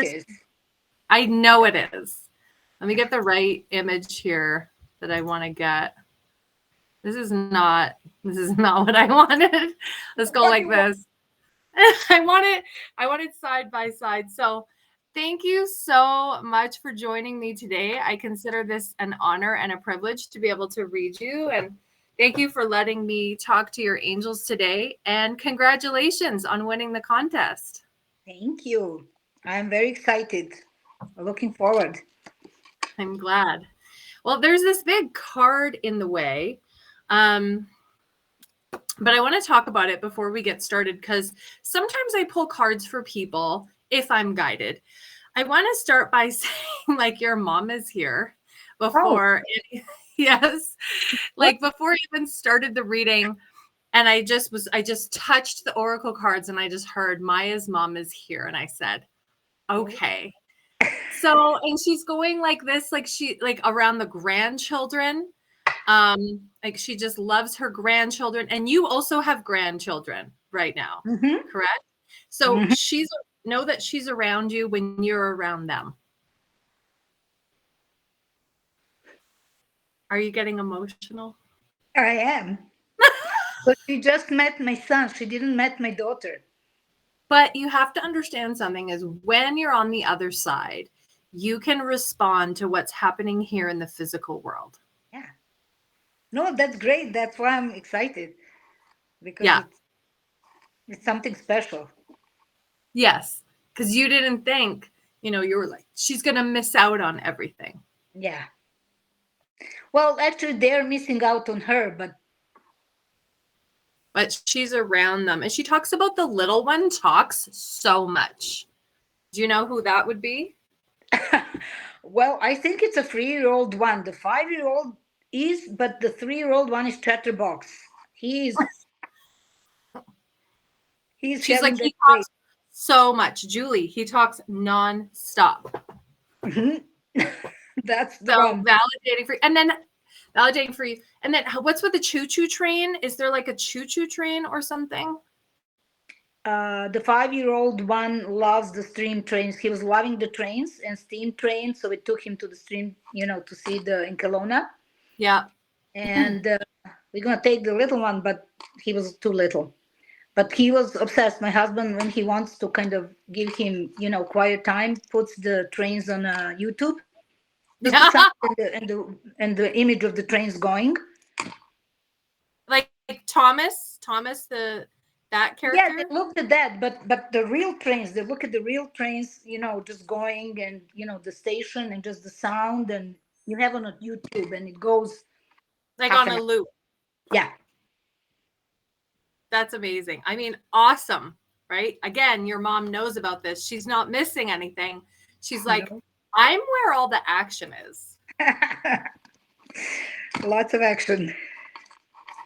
is. I know it is. Let me get the right image here that I want to get. This is not what I wanted. Let's go like this. I want it side by side. So thank you so much for joining me today. I consider this an honor and a privilege to be able to read you. And thank you for letting me talk to your angels today. And congratulations on winning the contest. Thank you. I'm very excited. Looking forward. I'm glad. Well, there's this big card in the way. But I want to talk about it before we get started, because sometimes I pull cards for people if I'm guided. I want to start by saying, like, your mom is here before. Oh. Yes. Like before I even started the reading, and I just touched the oracle cards and I just heard Maya's mom is here. And I said, okay. So, and she's going like this, like around the grandchildren. Like she just loves her grandchildren, and you also have grandchildren right now, correct? So know that she's around you when you're around them. Are you getting emotional? I am. But she just met my son. She didn't met my daughter. But you have to understand something is when you're on the other side, you can respond to what's happening here in the physical world. Yeah. No, that's great. That's why I'm excited. Because it's something special. Yes. Because you didn't think, you were like, she's going to miss out on everything. Yeah. Well, actually, they're missing out on her, but she's around them. And she talks about the little one talks so much. Do you know who that would be? Well, I think it's a 3-year-old one. The 5-year-old is, but the 3-year-old one is Chatterbox. She's like, he talks so much. Julie, he talks nonstop. That's the so one. Validating for you. And then what's with the choo-choo train? Is there like a choo-choo train or something? The 5-year-old one loves the steam trains. He was loving the trains and steam trains, so we took him to the steam, to see in Kelowna. Yeah. And we're gonna take the little one, but he was too little. But he was obsessed. My husband, when he wants to kind of give him, quiet time, puts the trains on YouTube. Just the sound and the image of the trains going. Like Thomas, that character? Yeah, they looked at that, but the real trains, they look at the real trains, just going and, the station and just the sound, and you have on a YouTube and it goes. Like on a loop. Yeah. That's amazing. I mean, awesome, right? Again, your mom knows about this. She's not missing anything. She's like, I'm where all the action is. Lots of action.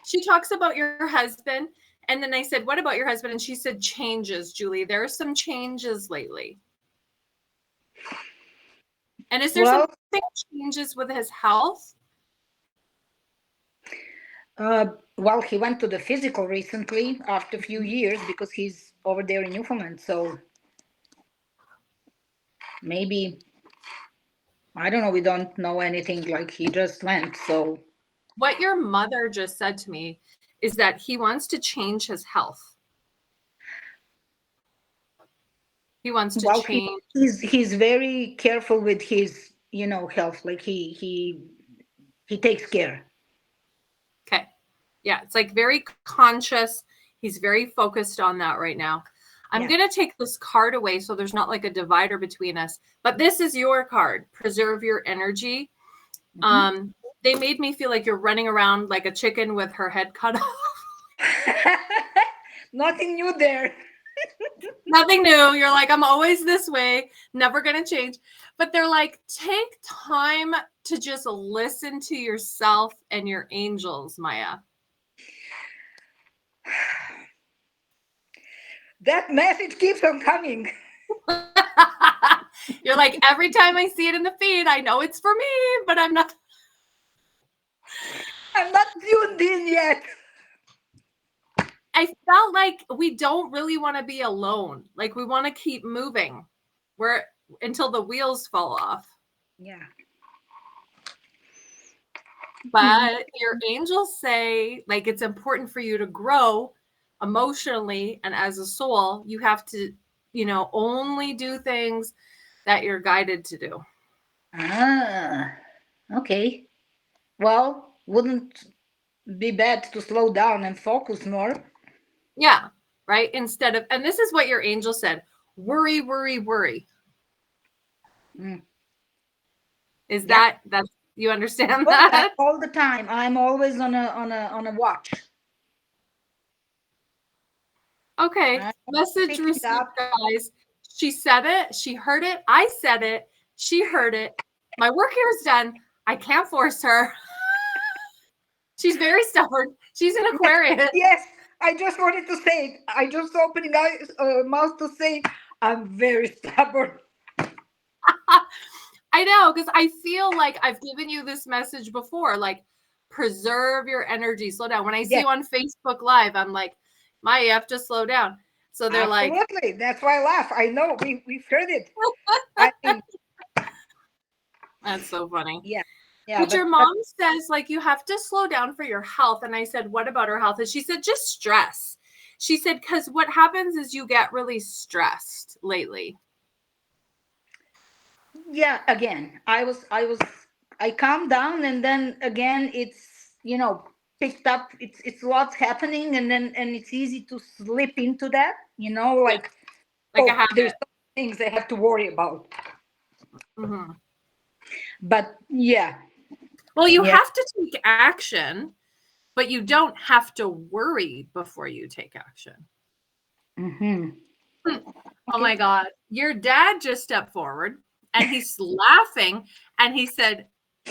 She talks about your husband. And then I said, what about your husband? And she said, changes, Julie. There are some changes lately. And is there something changes with his health? Well, he went to the physical recently after a few years because he's over there in Newfoundland. So maybe, I don't know. We don't know anything, like he just went. So what your mother just said to me is that he wants to change his health. He wants to change. He's very careful with his, health. Like he takes care. Okay. Yeah, it's like very conscious. He's very focused on that right now. I'm going to take this card away so there's not like a divider between us. But this is your card. Preserve your energy. They made me feel like you're running around like a chicken with her head cut off. Nothing new there. Nothing new. You're like, I'm always this way, never going to change. But they're like, take time to just listen to yourself and your angels, Maya. That message keeps on coming. You're like, every time I see it in the feed, I know it's for me, but I'm not tuned in yet. I felt like we don't really want to be alone. Like we want to keep moving. until the wheels fall off. Yeah. But your angels say, like, it's important for you to grow emotionally and as a soul. You have to, only do things that you're guided to do. Ah, okay. Well, wouldn't be bad to slow down and focus more. Yeah, right? Instead of, and this is what your angel said, worry, worry, worry. Mm. Is Yeah. that's, you understand Oh, yeah, that? all the time. I'm always on a watch. Okay. I'm Message picking received, up. guys. She said it. She heard it. I said it. She heard it. My work here is done. I can't force her. She's very stubborn. She's an Aquarius. Yes, I just wanted to say it. I just opening mouth to say I'm very stubborn. I know, because I feel like I've given you this message before, like preserve your energy, slow down. When I see you on Facebook Live, I'm like, Maya, you have to slow down. So they're Absolutely. That's why I laugh. I know we've heard it. I mean, that's so funny. Yeah. But your mom says, like, you have to slow down for your health. And I said, what about her health? And she said, just stress. She said, because what happens is you get really stressed lately. Yeah, again, I calmed down, and then again it's picked up. It's lots happening, and it's easy to slip into that, like a habit. There's things I have to worry about. Mm-hmm. But yeah. Well, you have to take action, but you don't have to worry before you take action. Mm-hmm. Oh my God. Your dad just stepped forward and he's laughing and he said,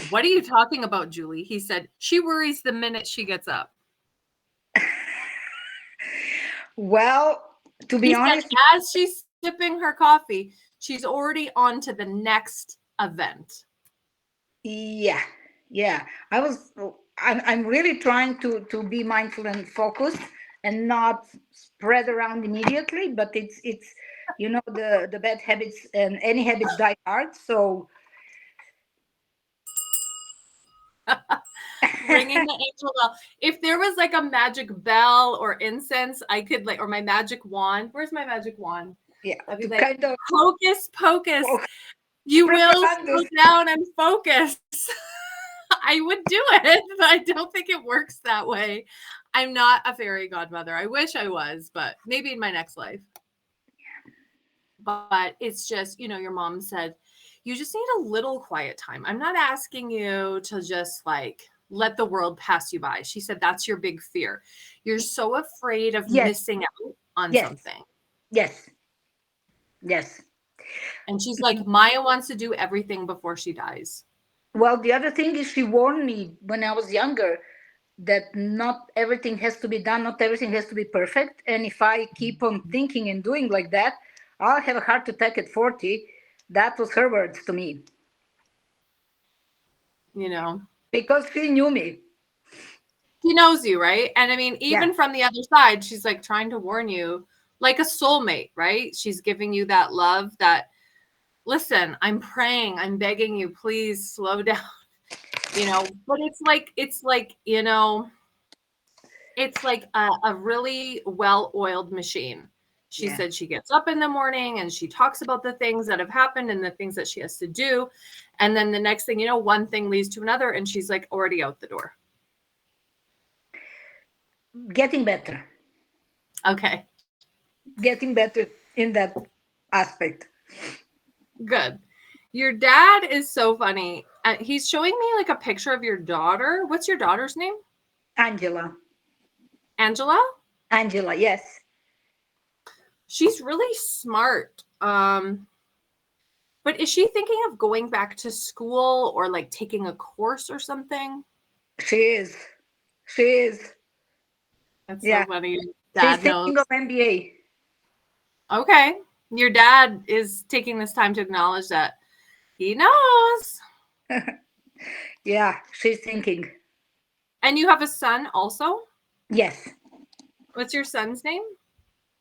what are you talking about, Julie? He said, she worries the minute she gets up. Well, to be honest, as she's sipping her coffee, she's already on to the next event. Yeah. I'm really trying to be mindful and focused and not spread around immediately, but it's the bad habits, and any habits die hard, so Ringing the angel bell. If there was like a magic bell or incense, I could or my magic wand. Where's my magic wand? Yeah, I'd be like, kind of hocus pocus. You will slow down and focus. I would do it, but I don't think it works that way. I'm not a fairy godmother. I wish I was, but maybe in my next life. But it's just, your mom said, you just need a little quiet time. I'm not asking you to just let the world pass you by. She said, that's your big fear. You're so afraid of missing out on something. Yes. And she's like, Maya wants to do everything before she dies. Well, the other thing is she warned me when I was younger that not everything has to be done, not everything has to be perfect. And if I keep on thinking and doing like that, I'll have a heart attack at 40. That was her words to me. Because she knew me. She knows you, right? And I mean, even from the other side, she's like trying to warn you like a soulmate, right? She's giving you that love that, listen, I'm praying, I'm begging you, please slow down. But it's like it's like a really well-oiled machine. She said she gets up in the morning and she talks about the things that have happened and the things that she has to do. And then the next thing one thing leads to another and she's like already out the door. Getting better. Okay. Getting better in that aspect. Good. Your dad is so funny. He's showing me like a picture of your daughter. What's your daughter's name? Angela. Angela, yes. She's really smart. But is she thinking of going back to school or like taking a course or something? She is. That's so funny. She's thinking of MBA. Okay. Your dad is taking this time to acknowledge that he knows. Yeah, she's thinking. And you have a son also? Yes. What's your son's name?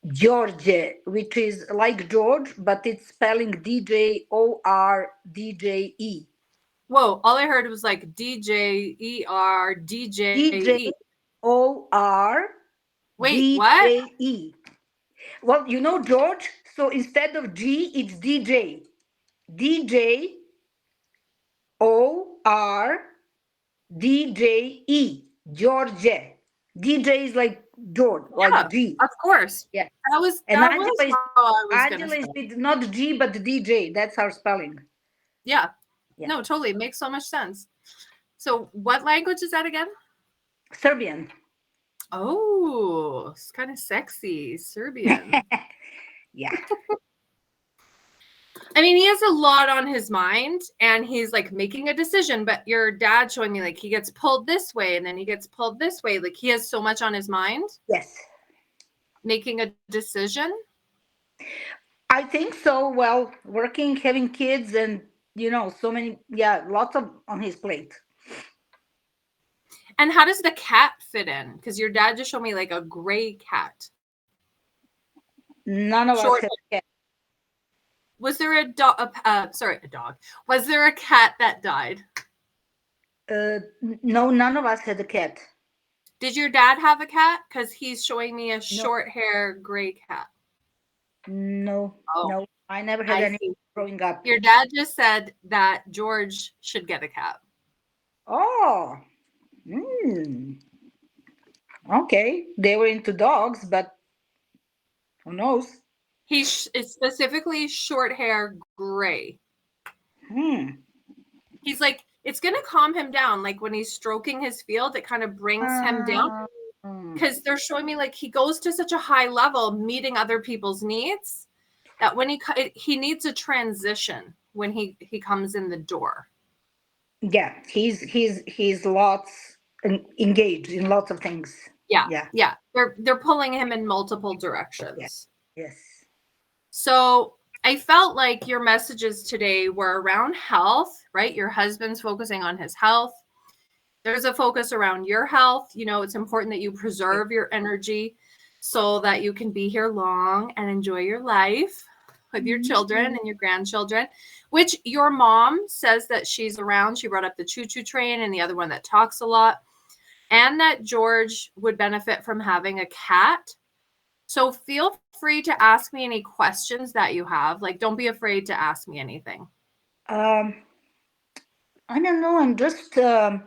George, which is like George, but it's spelling DJORDJE. Whoa, all I heard was like DJER, DJE. Wait, what? DJORDJE. Well, you know George, so instead of G, it's DJ. DJORDJE. George. DJ is like George, Yeah, like G. of course. Yeah. That was And how Angela is, I was gonna Angela is say. with not G, but DJ. That's our spelling. Yeah. Yeah. No, totally. It makes so much sense. So what language is that again? Serbian. Oh, it's kind of sexy. Serbian. Yeah. I mean, he has a lot on his mind and he's like making a decision, but your dad showing me like he gets pulled this way and then he gets pulled this way. Like he has so much on his mind. Yes. Making a decision. I think so. Well, working, having kids, and so many, lots of on his plate. And how does the cat fit in? Because your dad just showed me like a gray cat. None of us have cats. Was there a dog? A dog. Was there a cat that died? No, none of us had a cat. Did your dad have a cat? Because he's showing me a short hair gray cat. No, no, I never had any growing up. Your dad just said that George should get a cat. Oh, okay. They were into dogs, but who knows? It's specifically short hair gray. He's like, it's going to calm him down. Like when he's stroking his field, it kind of brings him down. Because they're showing me like he goes to such a high level meeting other people's needs that when he needs a transition when he comes in the door. Yeah, he's lots engaged in lots of things. Yeah. They're pulling him in multiple directions. Yes. So I felt like your messages today were around health, right? Your husband's focusing on his health. There's a focus around your health. It's important that you preserve your energy so that you can be here long and enjoy your life with your children and your grandchildren, which your mom says that she's around. She brought up the choo-choo train and the other one that talks a lot, and that George would benefit from having a cat. So feel free to ask me any questions that you have. Like, don't be afraid to ask me anything. I don't know. I'm just, kind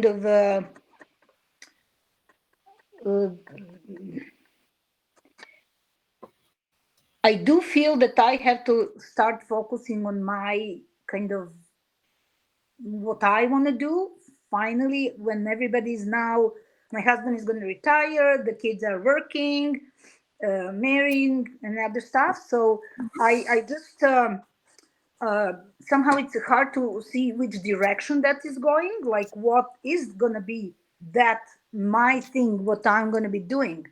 of, I do feel that I have to start focusing on my kind of what I want to do. Finally, when everybody's now, my husband is going to retire, the kids are working, marrying, and other stuff. So I just somehow it's hard to see which direction that is going. Like, what is going to be that my thing? What I'm going to be doing?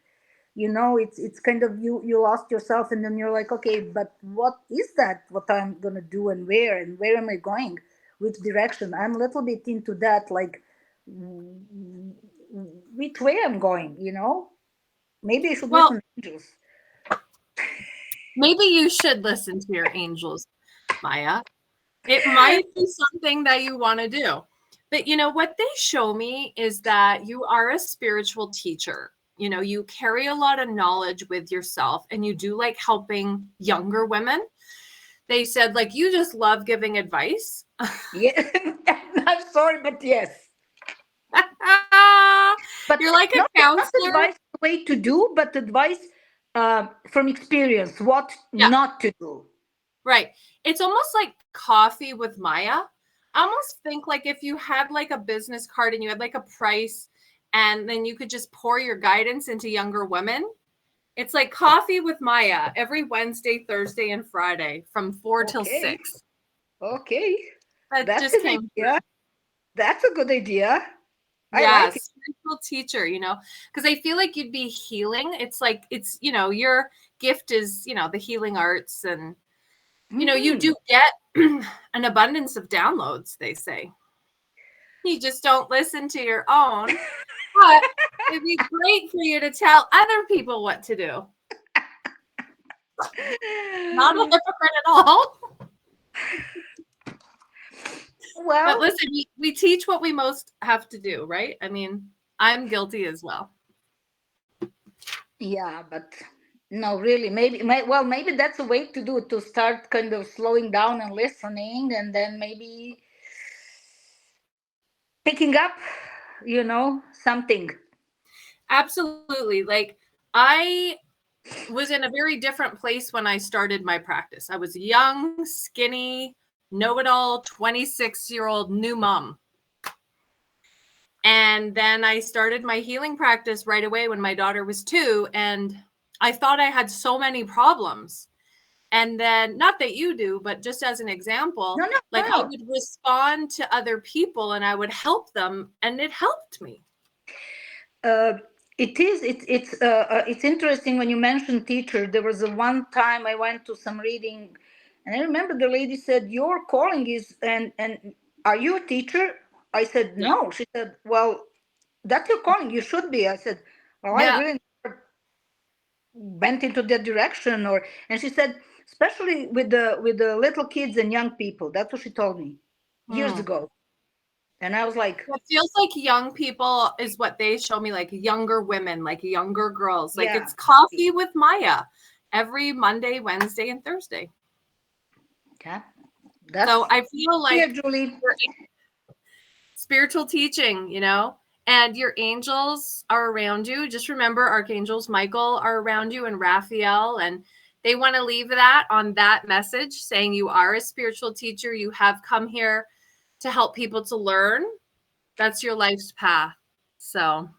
It's kind of you lost yourself, and then you're like, okay, but what is that? What I'm going to do, and where am I going? Which direction? I'm a little bit into that, like which way I'm going, Maybe I should listen to angels. Maybe you should listen to your angels, Maya. It might be something that you want to do. But what they show me is that you are a spiritual teacher. You carry a lot of knowledge with yourself, and you do like helping younger women. They said like you just love giving advice. Yeah, I'm sorry, but yes. But you're like a counselor. Not advice the way to do, but advice from experience, what not to do. Right. It's almost like coffee with Maya. I almost think like if you had like a business card and you had like a price, and then you could just pour your guidance into younger women. It's like coffee with Maya every Wednesday, Thursday, and Friday from 4 till 6. Okay. That's just came. Yeah. That's a good idea. Yeah, like spiritual teacher, because I feel like you'd be healing. It's like, your gift is, the healing arts, and, you do get an abundance of downloads, they say. You just don't listen to your own. But it'd be great for you to tell other people what to do. Not a hypocrite at all. Well, but listen, we teach what we most have to do, right? I mean, I'm guilty as well. yeah, but no, really, maybe that's a way to do it, to start kind of slowing down and listening, and then maybe picking up, something. Absolutely. Like, I was in a very different place when I started my practice. I was young, skinny, know-it-all, 26-year-old new mom. And then I started my healing practice right away when my daughter was 2. And I thought I had so many problems. And then, not that you do, but just as an example, I would respond to other people and I would help them, and it helped me. It's interesting when you mention teacher. There was one time I went to some reading, and I remember the lady said, "Your calling is and are you a teacher?" I said, "No." She said, "Well, that's your calling. You should be." I said, "Well, I really never went into that direction." And she said, especially with the little kids and young people. That's what she told me years ago. And I was like, it feels like young people is what they show me, like younger women, like younger girls. Like it's coffee with Maya every Monday, Wednesday, and Thursday. Yeah. So I feel like Julie. Spiritual teaching, and your angels are around you. Just remember, archangels Michael are around you, and Raphael, and they want to leave that on that message, saying you are a spiritual teacher. You have come here to help people to learn. That's your life's path. So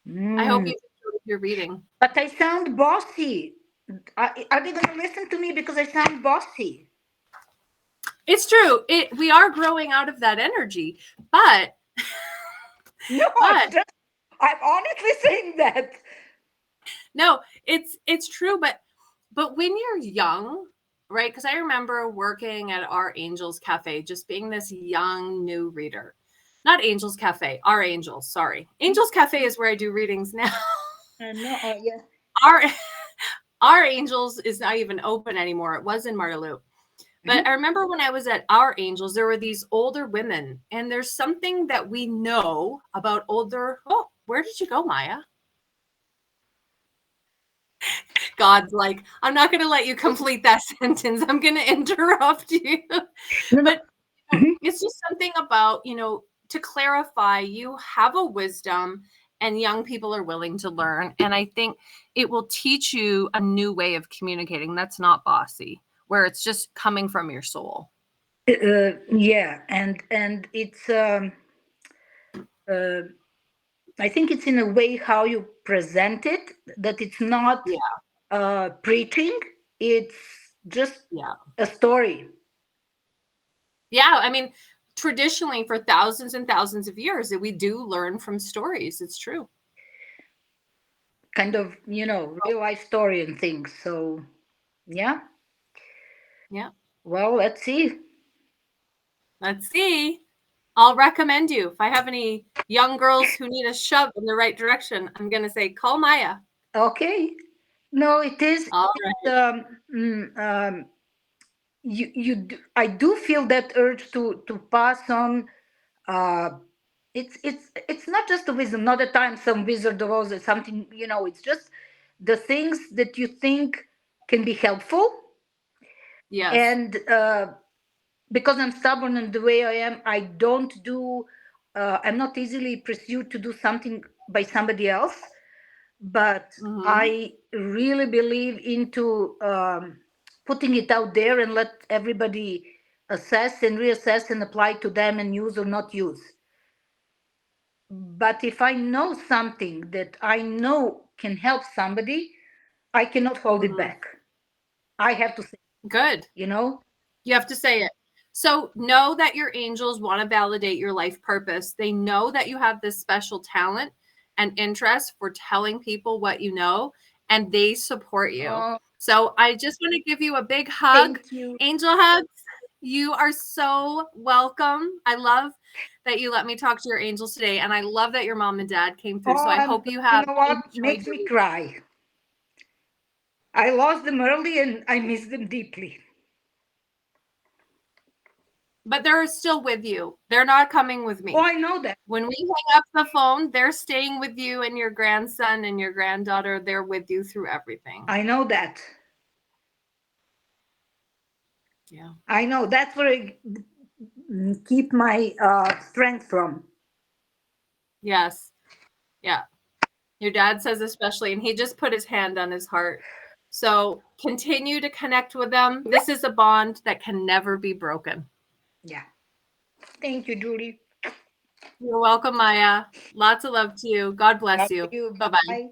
I hope you enjoyed your reading. But I sound bossy. Are they going to listen to me because I sound bossy? It's true. We are growing out of that energy, but no, I'm honestly saying that. No, it's true, but when you're young, right? Because I remember working at our Angels Cafe, just being this young new reader. Not Angels Cafe, our Angels. Sorry, Angels Cafe is where I do readings now. Yeah. Our Angels is not even open anymore. It was in Marlow. But I remember when I was at our Angels, there were these older women, and there's something that we know about older. Oh, where did you go, Maya? God's like, I'm not going to let you complete that sentence. I'm going to interrupt you. But it's just something about, to clarify, you have a wisdom and young people are willing to learn. And I think it will teach you a new way of communicating. That's not bossy, where it's just coming from your soul. Yeah. And it's, I think it's in a way how you present it, that it's not preaching. It's just a story. Yeah. I mean, traditionally for thousands and thousands of years, we do learn from stories. It's true. Kind of, real life story and things. So, yeah. Yeah. Well, let's see. I'll recommend you. If I have any young girls who need a shove in the right direction, I'm going to say, call Maya. Okay. No, it is. All right. I do feel that urge to pass on. It's not just the wisdom. Not the time some wizard of Oz or something. It's just the things that you think can be helpful. Yes. And because I'm stubborn in the way I am, I don't do. I'm not easily pursued to do something by somebody else. But I really believe into putting it out there and let everybody assess and reassess and apply to them and use or not use. But if I know something that I know can help somebody, I cannot hold it back. I have to say it. Good. You have to say it. So know that your angels want to validate your life purpose. They know that you have this special talent and interest for telling people what you know, and they support you. So I just want to give you a big hug. Thank you. Angel hugs. You are so welcome. I love that you let me talk to your angels today. And I love that your mom and dad came through. So I hope you You have know what enjoyed makes your me cry? I lost them early and I miss them deeply. But they're still with you. They're not coming with me. Oh, I know that. When we hang up the phone, they're staying with you and your grandson and your granddaughter. They're with you through everything. I know that. Yeah. I know. That's where I keep my strength from. Yes. Yeah. Your dad says especially, and he just put his hand on his heart. So continue to connect with them. This is a bond that can never be broken. Yeah. Thank you, Julie. You're welcome, Maya. Lots of love to you. God bless you. You. Bye-bye. Bye.